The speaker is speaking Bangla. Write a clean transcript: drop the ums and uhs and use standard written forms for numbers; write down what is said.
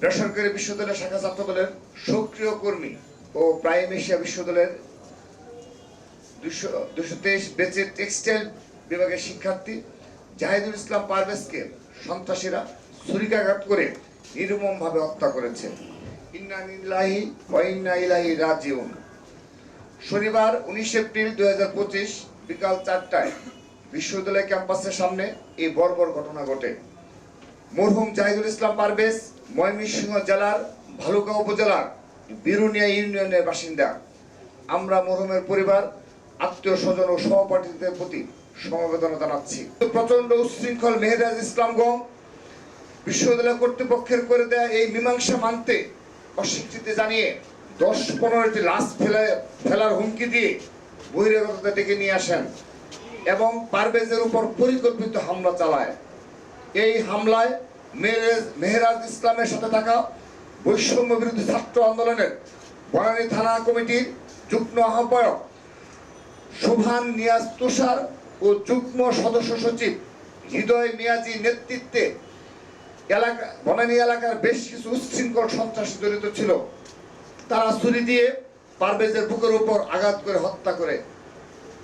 বেসরকারি বিশ্ববিদ্যালয় শাখা ছাত্রদলের সক্রিয় কর্মী ও প্রাইম এশিয়া বিশ্ববিদ্যালয়ের 223 ব্যাচের টেক্সটাইল বিভাগের শিক্ষার্থী জাহিদুল ইসলাম পারভেজকে সন্ত্রাসীরা ছুরিকাঘাত করে নির্মমভাবে হত্যা করেছে। ইন্না লিল্লাহি ওয়া ইন্না ইলাইহি রাজিউন। শনিবার 19 এপ্রিল 2025 বিকাল 4টায় বিশ্ববিদ্যালয় ক্যাম্পাসের সামনে এই বর্বর ঘটনা ঘটে। মরহুম জাহিদুল ইসলাম পারভেজ ময়মনসিংহ জেলার ভালুকা উপজেলার বিরুনিয়া ইউনিয়নের বাসিন্দা। আমরা মরহুমের পরিবার, আত্মীয় স্বজন ও সহপাঠীদের প্রতি সমবেদনা জানাচ্ছি। প্রচন্ড উচ্ছৃঙ্খল মেহেরাজ ইসলামগঞ্জ বিশ্ববিদ্যালয় কর্তৃপক্ষের করে দেয়া এই মীমাংসা মানতে অস্বীকৃতি জানিয়ে 10-15টি লাশ ফেলার হুমকি দিয়ে বহিরাগতদের ডেকে নিয়ে আসেন এবং পারভেজের উপর পরিকল্পিত হামলা চালায়। এই হামলায় মেহেরাজ ইসলামের সাথে থাকা বৈষম্য বিরোধী ছাত্র আন্দোলনের বনানী থানা কমিটির যুগ্ম আহ্বায়ক শোভান নিয়াজ তুষার ও যুগ্ম সদস্য সচিব হৃদয় মিয়াজি নেতৃত্বে বনানী এলাকার বেশ কিছু উচ্ছৃঙ্খল সন্ত্রাসী জড়িত ছিল। তারা ছুরি দিয়ে পারভেজের বুকের উপর আঘাত করে হত্যা করে